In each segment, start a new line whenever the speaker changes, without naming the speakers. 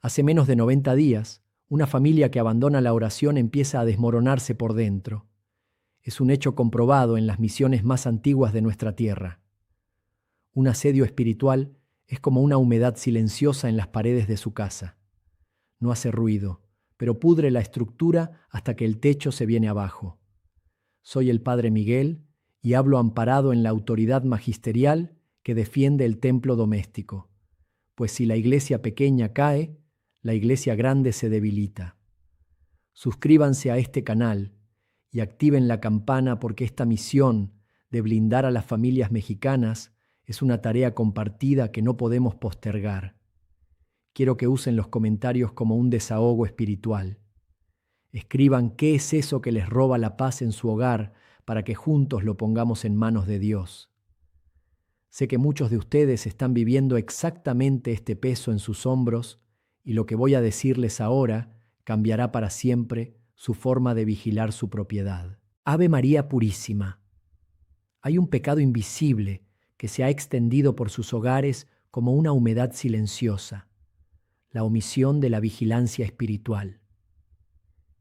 Hace menos de 90 días, una familia que abandona la oración empieza a desmoronarse por dentro. Es un hecho comprobado en las misiones más antiguas de nuestra tierra. Un asedio espiritual es como una humedad silenciosa en las paredes de su casa. No hace ruido, pero pudre la estructura hasta que el techo se viene abajo. Soy el Padre Miguel y hablo amparado en la autoridad magisterial que defiende el templo doméstico. Pues si la iglesia pequeña cae, la iglesia grande se debilita. Suscríbanse a este canal y activen la campana porque esta misión de blindar a las familias mexicanas es una tarea compartida que no podemos postergar. Quiero que usen los comentarios como un desahogo espiritual. Escriban qué es eso que les roba la paz en su hogar para que juntos lo pongamos en manos de Dios. Sé que muchos de ustedes están viviendo exactamente este peso en sus hombros y lo que voy a decirles ahora cambiará para siempre su forma de vigilar su propiedad. Ave María Purísima. Hay un pecado invisible que se ha extendido por sus hogares como una humedad silenciosa, la omisión de la vigilancia espiritual.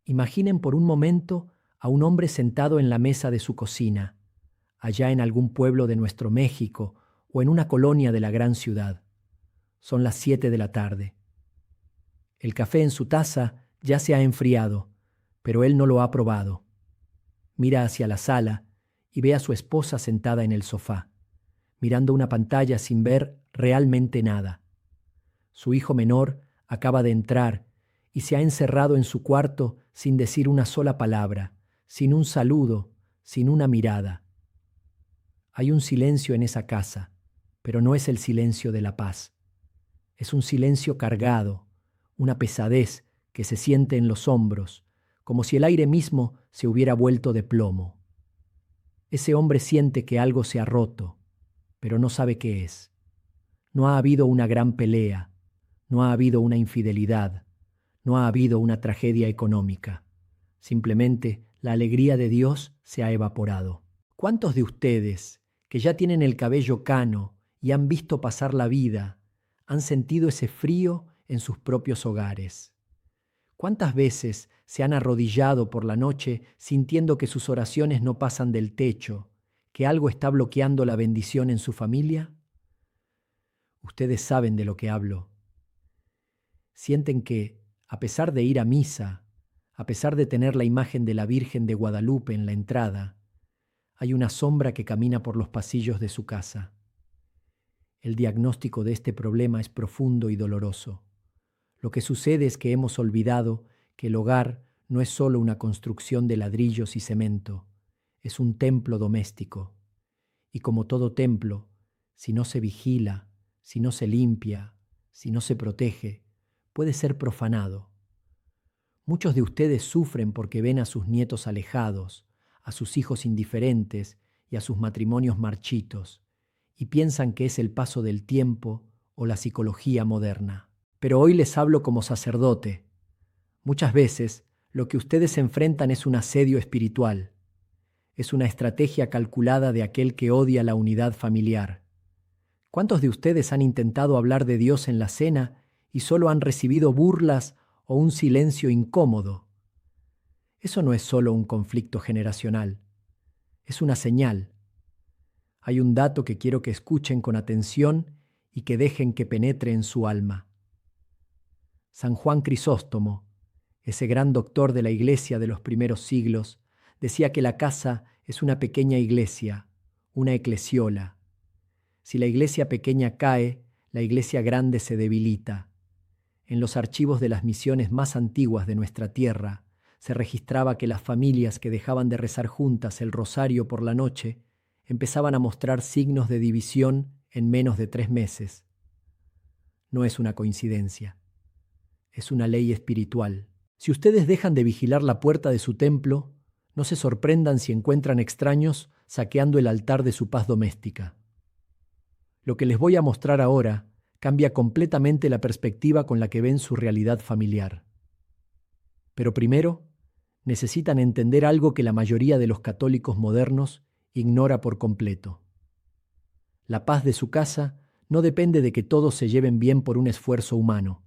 Imaginen por un momento a un hombre sentado en la mesa de su cocina, allá en algún pueblo de nuestro México o en una colonia de la gran ciudad. Son las 7 de la tarde. El café en su taza ya se ha enfriado, pero él no lo ha probado. Mira hacia la sala y ve a su esposa sentada en el sofá, mirando una pantalla sin ver realmente nada. Su hijo menor acaba de entrar y se ha encerrado en su cuarto sin decir una sola palabra, sin un saludo, sin una mirada. Hay un silencio en esa casa, pero no es el silencio de la paz. Es un silencio cargado, una pesadez que se siente en los hombros, como si el aire mismo se hubiera vuelto de plomo. Ese hombre siente que algo se ha roto, pero no sabe qué es. No ha habido una gran pelea, no ha habido una infidelidad, no ha habido una tragedia económica. Simplemente la alegría de Dios se ha evaporado. ¿Cuántos de ustedes, que ya tienen el cabello cano y han visto pasar la vida, han sentido ese frío en sus propios hogares? ¿Cuántas veces se han arrodillado por la noche sintiendo que sus oraciones no pasan del techo, que algo está bloqueando la bendición en su familia? Ustedes saben de lo que hablo. Sienten que, a pesar de ir a misa, a pesar de tener la imagen de la Virgen de Guadalupe en la entrada, hay una sombra que camina por los pasillos de su casa. El diagnóstico de este problema es profundo y doloroso. Lo que sucede es que hemos olvidado que el hogar no es solo una construcción de ladrillos y cemento, es un templo doméstico. Y como todo templo, si no se vigila, si no se limpia, si no se protege, puede ser profanado. Muchos de ustedes sufren porque ven a sus nietos alejados, a sus hijos indiferentes y a sus matrimonios marchitos, y piensan que es el paso del tiempo o la psicología moderna. Pero hoy les hablo como sacerdote. Muchas veces lo que ustedes enfrentan es un asedio espiritual. Es una estrategia calculada de aquel que odia la unidad familiar. ¿Cuántos de ustedes han intentado hablar de Dios en la cena y solo han recibido burlas o un silencio incómodo? Eso no es solo un conflicto generacional, es una señal. Hay un dato que quiero que escuchen con atención y que dejen que penetre en su alma. San Juan Crisóstomo, ese gran doctor de la iglesia de los primeros siglos, decía que la casa es una pequeña iglesia, una eclesiola. Si la iglesia pequeña cae, la iglesia grande se debilita. En los archivos de las misiones más antiguas de nuestra tierra, se registraba que las familias que dejaban de rezar juntas el rosario por la noche empezaban a mostrar signos de división en menos de 3 meses. No es una coincidencia. Es una ley espiritual. Si ustedes dejan de vigilar la puerta de su templo, no se sorprendan si encuentran extraños saqueando el altar de su paz doméstica. Lo que les voy a mostrar ahora cambia completamente la perspectiva con la que ven su realidad familiar. Pero primero, necesitan entender algo que la mayoría de los católicos modernos ignora por completo. La paz de su casa no depende de que todos se lleven bien por un esfuerzo humano,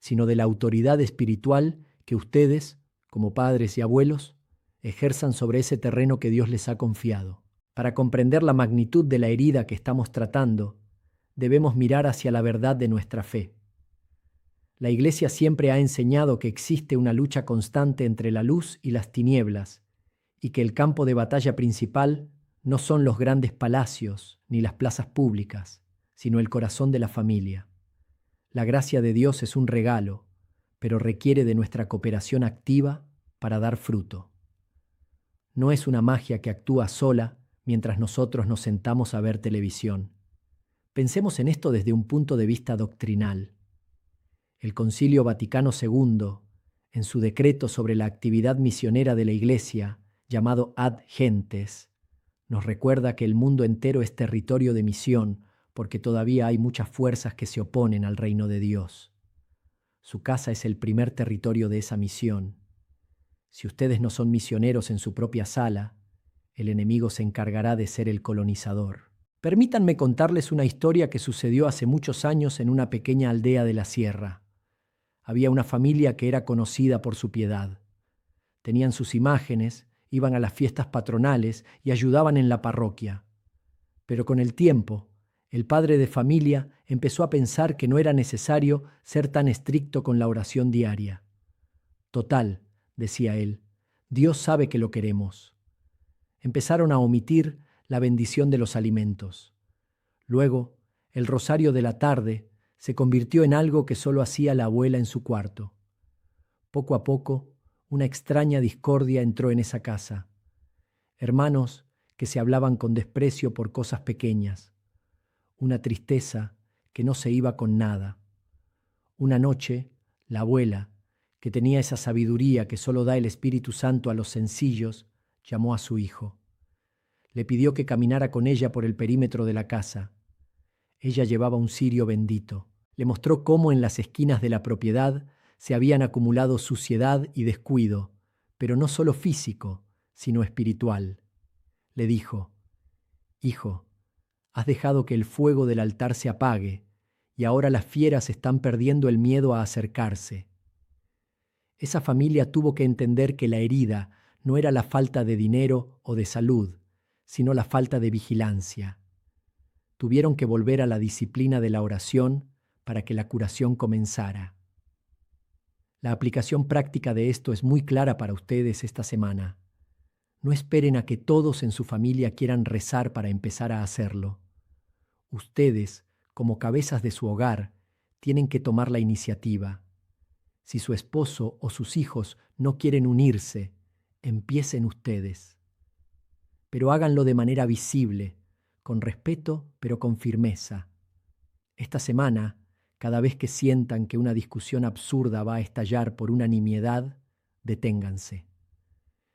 sino de la autoridad espiritual que ustedes, como padres y abuelos, ejerzan sobre ese terreno que Dios les ha confiado. Para comprender la magnitud de la herida que estamos tratando, debemos mirar hacia la verdad de nuestra fe. La Iglesia siempre ha enseñado que existe una lucha constante entre la luz y las tinieblas, y que el campo de batalla principal no son los grandes palacios ni las plazas públicas, sino el corazón de la familia. La gracia de Dios es un regalo, pero requiere de nuestra cooperación activa para dar fruto. No es una magia que actúa sola mientras nosotros nos sentamos a ver televisión. Pensemos en esto desde un punto de vista doctrinal. El Concilio Vaticano II, en su decreto sobre la actividad misionera de la Iglesia, llamado Ad Gentes, nos recuerda que el mundo entero es territorio de misión porque todavía hay muchas fuerzas que se oponen al reino de Dios. Su casa es el primer territorio de esa misión. Si ustedes no son misioneros en su propia sala, el enemigo se encargará de ser el colonizador. Permítanme contarles una historia que sucedió hace muchos años en una pequeña aldea de la sierra. Había una familia que era conocida por su piedad. Tenían sus imágenes, iban a las fiestas patronales y ayudaban en la parroquia. Pero con el tiempo, el padre de familia empezó a pensar que no era necesario ser tan estricto con la oración diaria. Total, decía él, Dios sabe que lo queremos. Empezaron a omitir la bendición de los alimentos. Luego, el rosario de la tarde se convirtió en algo que solo hacía la abuela en su cuarto. Poco a poco, una extraña discordia entró en esa casa. Hermanos que se hablaban con desprecio por cosas pequeñas. Una tristeza que no se iba con nada. Una noche, la abuela, que tenía esa sabiduría que solo da el Espíritu Santo a los sencillos, llamó a su hijo. Le pidió que caminara con ella por el perímetro de la casa. Ella llevaba un cirio bendito. Le mostró cómo en las esquinas de la propiedad se habían acumulado suciedad y descuido, pero no solo físico, sino espiritual. Le dijo, «Hijo, has dejado que el fuego del altar se apague, y ahora las fieras están perdiendo el miedo a acercarse». Esa familia tuvo que entender que la herida no era la falta de dinero o de salud, sino la falta de vigilancia. Tuvieron que volver a la disciplina de la oración para que la curación comenzara. La aplicación práctica de esto es muy clara para ustedes esta semana. No esperen a que todos en su familia quieran rezar para empezar a hacerlo. Ustedes, como cabezas de su hogar, tienen que tomar la iniciativa. Si su esposo o sus hijos no quieren unirse, empiecen ustedes. Pero háganlo de manera visible, con respeto pero con firmeza. Esta semana, cada vez que sientan que una discusión absurda va a estallar por una nimiedad, deténganse.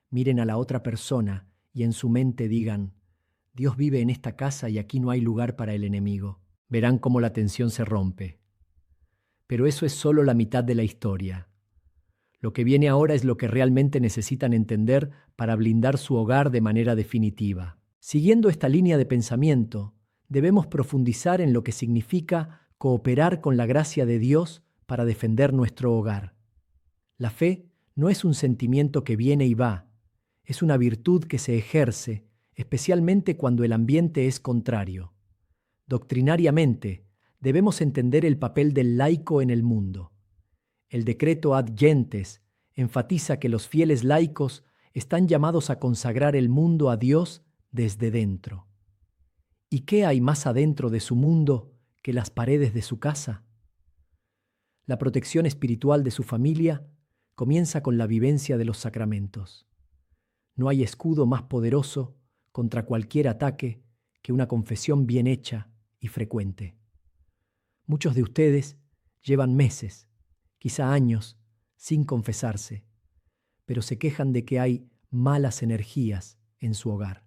Miren a la otra persona y en su mente digan, Dios vive en esta casa y aquí no hay lugar para el enemigo. Verán cómo la tensión se rompe. Pero eso es solo la mitad de la historia. Lo que viene ahora es lo que realmente necesitan entender para blindar su hogar de manera definitiva. Siguiendo esta línea de pensamiento, debemos profundizar en lo que significa cooperar con la gracia de Dios para defender nuestro hogar. La fe no es un sentimiento que viene y va, es una virtud que se ejerce, especialmente cuando el ambiente es contrario. Doctrinariamente, debemos entender el papel del laico en el mundo. El decreto Ad Gentes enfatiza que los fieles laicos están llamados a consagrar el mundo a Dios desde dentro. ¿Y qué hay más adentro de su mundo que las paredes de su casa? La protección espiritual de su familia comienza con la vivencia de los sacramentos. No hay escudo más poderoso contra cualquier ataque que una confesión bien hecha y frecuente. Muchos de ustedes llevan meses, quizá años, sin confesarse, pero se quejan de que hay malas energías en su hogar.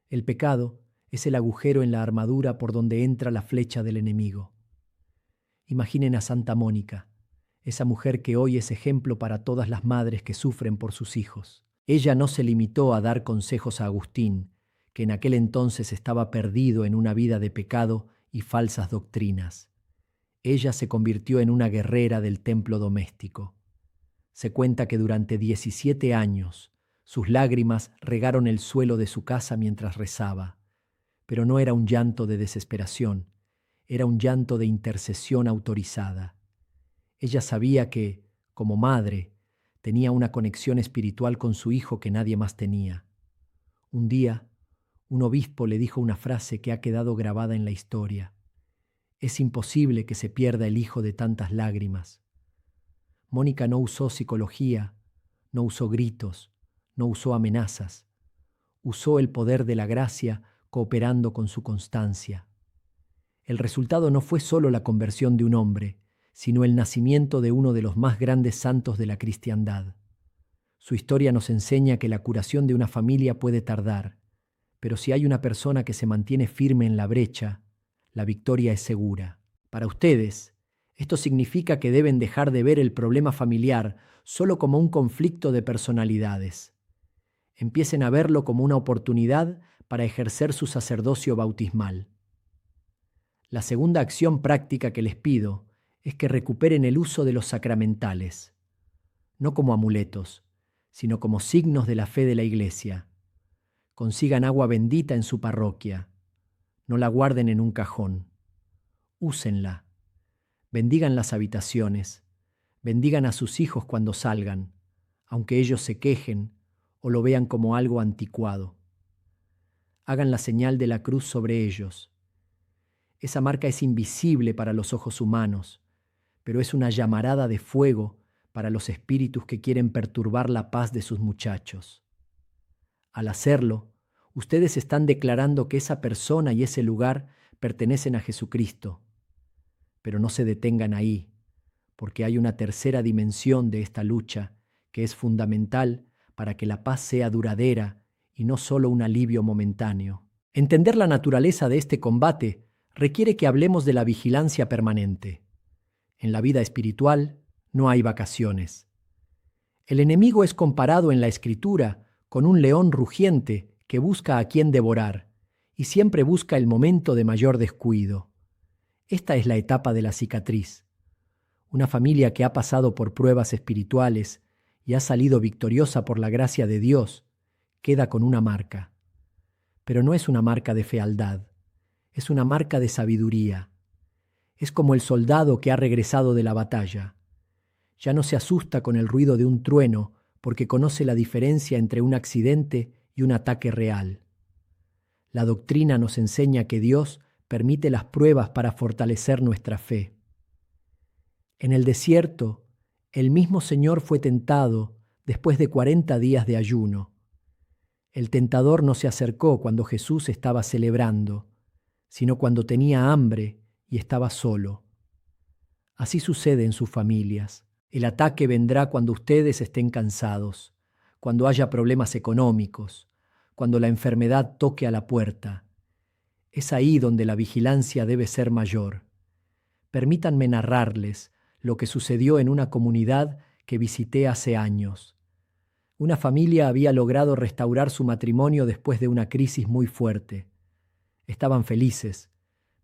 El pecado es el agujero en la armadura por donde entra la flecha del enemigo. Imaginen a Santa Mónica, esa mujer que hoy es ejemplo para todas las madres que sufren por sus hijos. Ella no se limitó a dar consejos a Agustín, que en aquel entonces estaba perdido en una vida de pecado y falsas doctrinas. Ella se convirtió en una guerrera del templo doméstico. Se cuenta que durante 17 años sus lágrimas regaron el suelo de su casa mientras rezaba, pero no era un llanto de desesperación, era un llanto de intercesión autorizada. Ella sabía que, como madre, tenía una conexión espiritual con su hijo que nadie más tenía. Un día, un obispo le dijo una frase que ha quedado grabada en la historia: es imposible que se pierda el hijo de tantas lágrimas. Mónica no usó psicología, no usó gritos, no usó amenazas. Usó el poder de la gracia cooperando con su constancia. El resultado no fue solo la conversión de un hombre, sino el nacimiento de uno de los más grandes santos de la cristiandad. Su historia nos enseña que la curación de una familia puede tardar, pero si hay una persona que se mantiene firme en la brecha, la victoria es segura. Para ustedes, esto significa que deben dejar de ver el problema familiar solo como un conflicto de personalidades. Empiecen a verlo como una oportunidad para ejercer su sacerdocio bautismal. La segunda acción práctica que les pido es que recuperen el uso de los sacramentales, no como amuletos, sino como signos de la fe de la Iglesia. Consigan agua bendita en su parroquia. No la guarden en un cajón. Úsenla. Bendigan las habitaciones. Bendigan a sus hijos cuando salgan, aunque ellos se quejen o lo vean como algo anticuado. Hagan la señal de la cruz sobre ellos. Esa marca es invisible para los ojos humanos, pero es una llamarada de fuego para los espíritus que quieren perturbar la paz de sus muchachos. Al hacerlo, ustedes están declarando que esa persona y ese lugar pertenecen a Jesucristo. Pero no se detengan ahí, porque hay una tercera dimensión de esta lucha que es fundamental para que la paz sea duradera y no solo un alivio momentáneo. Entender la naturaleza de este combate requiere que hablemos de la vigilancia permanente. En la vida espiritual no hay vacaciones. El enemigo es comparado en la Escritura con un león rugiente que busca a quien devorar y siempre busca el momento de mayor descuido. Esta es la etapa de la cicatriz. Una familia que ha pasado por pruebas espirituales y ha salido victoriosa por la gracia de Dios queda con una marca. Pero no es una marca de fealdad, es una marca de sabiduría. Es como el soldado que ha regresado de la batalla. Ya no se asusta con el ruido de un trueno porque conoce la diferencia entre un accidente y un ataque real. La doctrina nos enseña que Dios permite las pruebas para fortalecer nuestra fe. En el desierto, el mismo Señor fue tentado después de 40 días de ayuno. El tentador no se acercó cuando Jesús estaba celebrando, sino cuando tenía hambre y estaba solo. Así sucede en sus familias. El ataque vendrá cuando ustedes estén cansados, cuando haya problemas económicos, cuando la enfermedad toque a la puerta. Es ahí donde la vigilancia debe ser mayor. Permítanme narrarles lo que sucedió en una comunidad que visité hace años. Una familia había logrado restaurar su matrimonio después de una crisis muy fuerte. Estaban felices,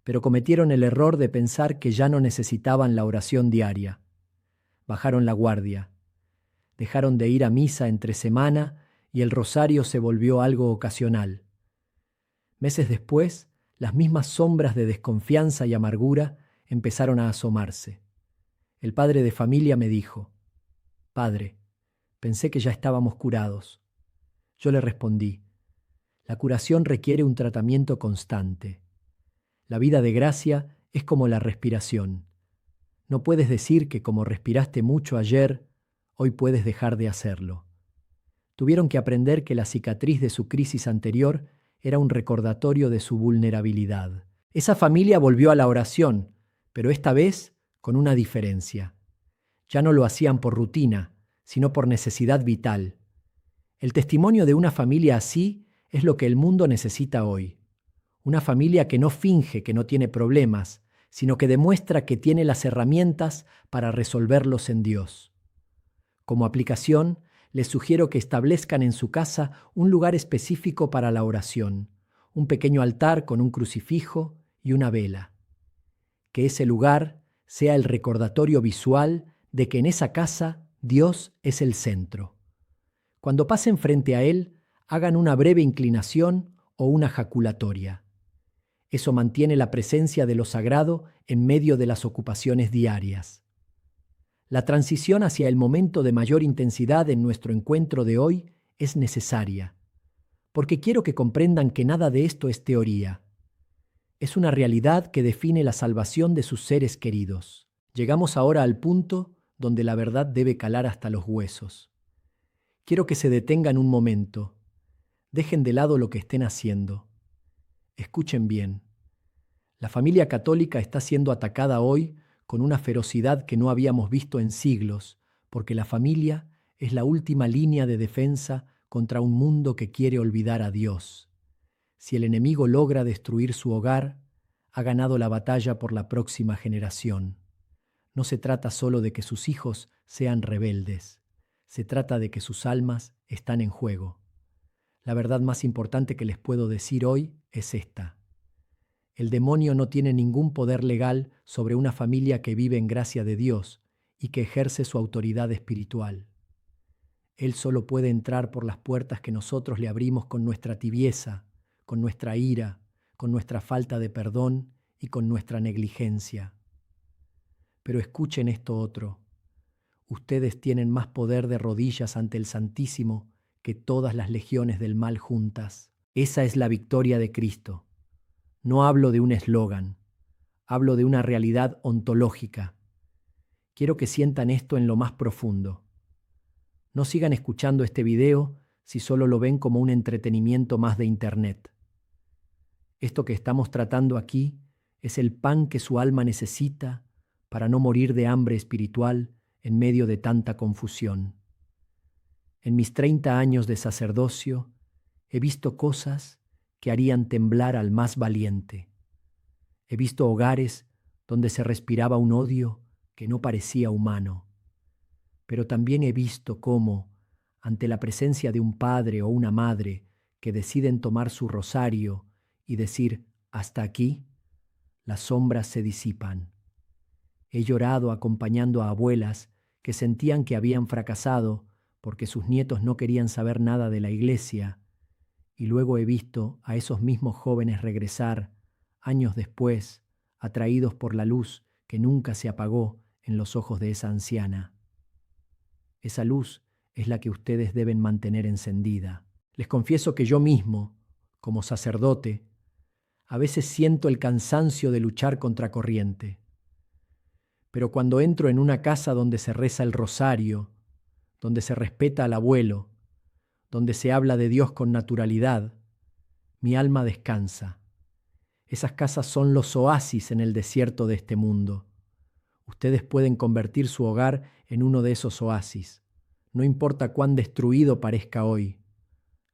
pero cometieron el error de pensar que ya no necesitaban la oración diaria. Bajaron la guardia. Dejaron de ir a misa entre semana y el rosario se volvió algo ocasional. Meses después, las mismas sombras de desconfianza y amargura empezaron a asomarse. El padre de familia me dijo: «Padre, pensé que ya estábamos curados». Yo le respondí: «La curación requiere un tratamiento constante. La vida de gracia es como la respiración. No puedes decir que como respiraste mucho ayer, hoy puedes dejar de hacerlo». Tuvieron que aprender que la cicatriz de su crisis anterior era un recordatorio de su vulnerabilidad. Esa familia volvió a la oración, pero esta vez con una diferencia. Ya no lo hacían por rutina, sino por necesidad vital. El testimonio de una familia así es lo que el mundo necesita hoy. Una familia que no finge que no tiene problemas, sino que demuestra que tiene las herramientas para resolverlos en Dios. Como aplicación, les sugiero que establezcan en su casa un lugar específico para la oración, un pequeño altar con un crucifijo y una vela. Que ese lugar sea el recordatorio visual de que en esa casa Dios es el centro. Cuando pasen frente a Él, hagan una breve inclinación o una jaculatoria. Eso mantiene la presencia de lo sagrado en medio de las ocupaciones diarias. La transición hacia el momento de mayor intensidad en nuestro encuentro de hoy es necesaria, porque quiero que comprendan que nada de esto es teoría. Es una realidad que define la salvación de sus seres queridos. Llegamos ahora al punto donde la verdad debe calar hasta los huesos. Quiero que se detengan un momento. Dejen de lado lo que estén haciendo. Escuchen bien. La familia católica está siendo atacada hoy con una ferocidad que no habíamos visto en siglos, porque la familia es la última línea de defensa contra un mundo que quiere olvidar a Dios. Si el enemigo logra destruir su hogar, ha ganado la batalla por la próxima generación. No se trata solo de que sus hijos sean rebeldes, se trata de que sus almas están en juego. La verdad más importante que les puedo decir hoy es esta. El demonio no tiene ningún poder legal sobre una familia que vive en gracia de Dios y que ejerce su autoridad espiritual. Él solo puede entrar por las puertas que nosotros le abrimos con nuestra tibieza, con nuestra ira, con nuestra falta de perdón y con nuestra negligencia. Pero escuchen esto otro. Ustedes tienen más poder de rodillas ante el Santísimo que todas las legiones del mal juntas. Esa es la victoria de Cristo. No hablo de un eslogan, hablo de una realidad ontológica. Quiero que sientan esto en lo más profundo. No sigan escuchando este video si solo lo ven como un entretenimiento más de Internet. Esto que estamos tratando aquí es el pan que su alma necesita para no morir de hambre espiritual en medio de tanta confusión. En mis 30 años de sacerdocio he visto cosas que harían temblar al más valiente. He visto hogares donde se respiraba un odio que no parecía humano. Pero también he visto cómo, ante la presencia de un padre o una madre que deciden tomar su rosario y decir «hasta aquí», las sombras se disipan. He llorado acompañando a abuelas que sentían que habían fracasado porque sus nietos no querían saber nada de la iglesia, y luego he visto a esos mismos jóvenes regresar, años después, atraídos por la luz que nunca se apagó en los ojos de esa anciana. Esa luz es la que ustedes deben mantener encendida. Les confieso que yo mismo, como sacerdote, a veces siento el cansancio de luchar contra corriente. Pero cuando entro en una casa donde se reza el rosario, donde se respeta al abuelo, donde se habla de Dios con naturalidad, mi alma descansa. Esas casas son los oasis en el desierto de este mundo. Ustedes pueden convertir su hogar en uno de esos oasis. No importa cuán destruido parezca hoy.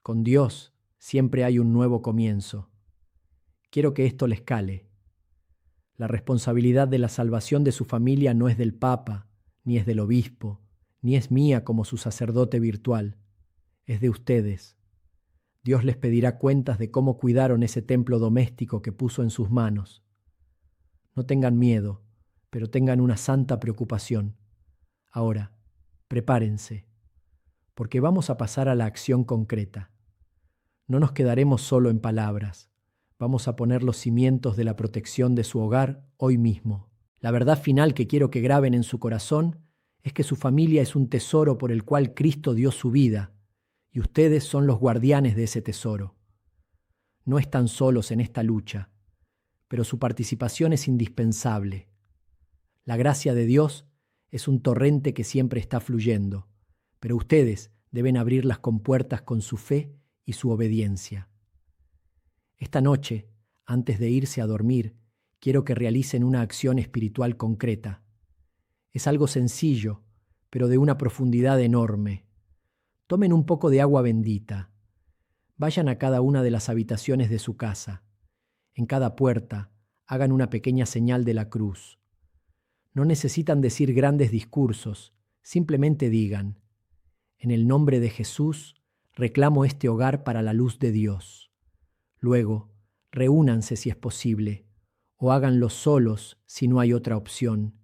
Con Dios siempre hay un nuevo comienzo. Quiero que esto les cale. La responsabilidad de la salvación de su familia no es del Papa, ni es del obispo, ni es mía como su sacerdote virtual. Es de ustedes. Dios les pedirá cuentas de cómo cuidaron ese templo doméstico que puso en sus manos. No tengan miedo, pero tengan una santa preocupación. Ahora, prepárense, porque vamos a pasar a la acción concreta. No nos quedaremos solo en palabras. Vamos a poner los cimientos de la protección de su hogar hoy mismo. La verdad final que quiero que graben en su corazón es que su familia es un tesoro por el cual Cristo dio su vida, y ustedes son los guardianes de ese tesoro. No están solos en esta lucha, pero su participación es indispensable. La gracia de Dios es un torrente que siempre está fluyendo, pero ustedes deben abrir las compuertas con su fe y su obediencia. Esta noche, antes de irse a dormir, quiero que realicen una acción espiritual concreta. Es algo sencillo, pero de una profundidad enorme. Tomen un poco de agua bendita. Vayan a cada una de las habitaciones de su casa. En cada puerta, hagan una pequeña señal de la cruz. No necesitan decir grandes discursos, simplemente digan: en el nombre de Jesús, reclamo este hogar para la luz de Dios. Luego, reúnanse si es posible, o háganlo solos si no hay otra opción,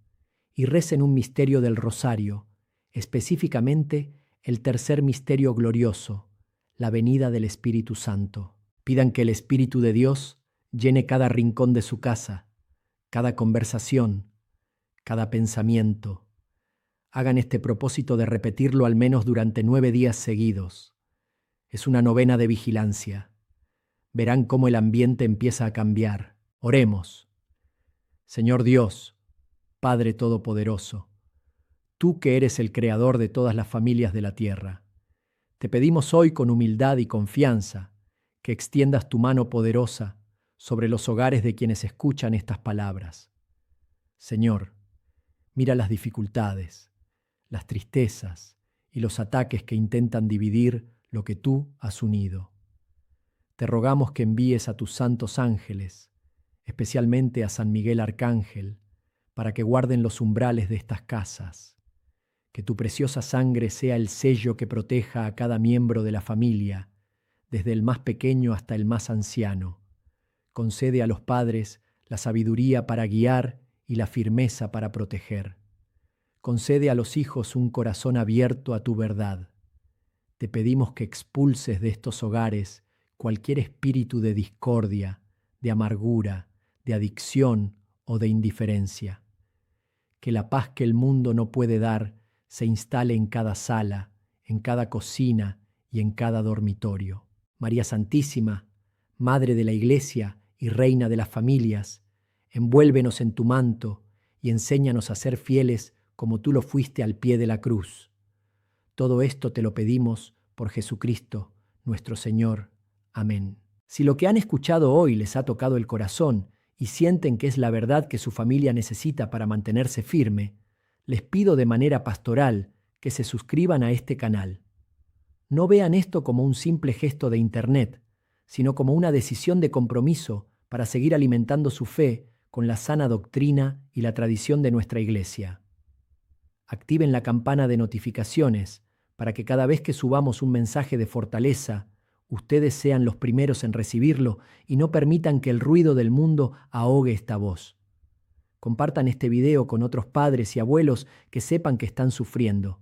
y recen un misterio del Rosario, específicamente el tercer misterio glorioso, la venida del Espíritu Santo. Pidan que el Espíritu de Dios llene cada rincón de su casa, cada conversación, cada pensamiento. Hagan este propósito de repetirlo al menos durante 9 días seguidos. Es una novena de vigilancia. Verán cómo el ambiente empieza a cambiar. Oremos. Señor Dios, Padre Todopoderoso, tú que eres el creador de todas las familias de la tierra, te pedimos hoy con humildad y confianza que extiendas tu mano poderosa sobre los hogares de quienes escuchan estas palabras. Señor, mira las dificultades, las tristezas y los ataques que intentan dividir lo que tú has unido. Te rogamos que envíes a tus santos ángeles, especialmente a San Miguel Arcángel, para que guarden los umbrales de estas casas. Que tu preciosa sangre sea el sello que proteja a cada miembro de la familia, desde el más pequeño hasta el más anciano. Concede a los padres la sabiduría para guiar y la firmeza para proteger. Concede a los hijos un corazón abierto a tu verdad. Te pedimos que expulses de estos hogares cualquier espíritu de discordia, de amargura, de adicción o de indiferencia. Que la paz que el mundo no puede dar se instale en cada sala, en cada cocina y en cada dormitorio. María Santísima, Madre de la Iglesia y Reina de las familias, envuélvenos en tu manto y enséñanos a ser fieles como tú lo fuiste al pie de la cruz. Todo esto te lo pedimos por Jesucristo, nuestro Señor. Amén. Si lo que han escuchado hoy les ha tocado el corazón y sienten que es la verdad que su familia necesita para mantenerse firme, les pido de manera pastoral que se suscriban a este canal. No vean esto como un simple gesto de internet, sino como una decisión de compromiso para seguir alimentando su fe con la sana doctrina y la tradición de nuestra Iglesia. Activen la campana de notificaciones para que cada vez que subamos un mensaje de fortaleza, ustedes sean los primeros en recibirlo y no permitan que el ruido del mundo ahogue esta voz. Compartan este video con otros padres y abuelos que sepan que están sufriendo.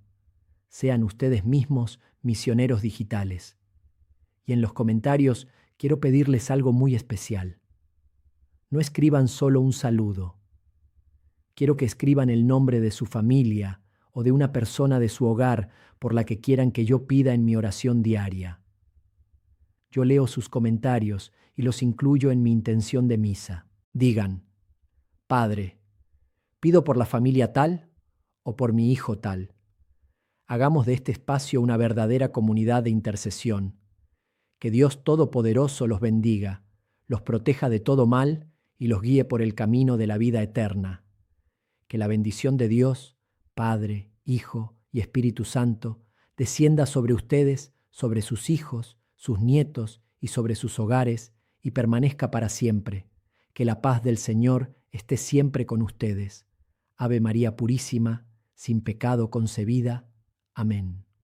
Sean ustedes mismos misioneros digitales. Y en los comentarios quiero pedirles algo muy especial. No escriban solo un saludo. Quiero que escriban el nombre de su familia o de una persona de su hogar por la que quieran que yo pida en mi oración diaria. Yo leo sus comentarios y los incluyo en mi intención de misa. Digan: Padre, pido por la familia tal o por mi hijo tal. Hagamos de este espacio una verdadera comunidad de intercesión. Que Dios Todopoderoso los bendiga, los proteja de todo mal y los guíe por el camino de la vida eterna. Que la bendición de Dios, Padre, Hijo y Espíritu Santo, descienda sobre ustedes, sobre sus hijos, sus nietos y sobre sus hogares, y permanezca para siempre. Que la paz del Señor esté siempre con ustedes. Ave María Purísima, sin pecado concebida. Amén.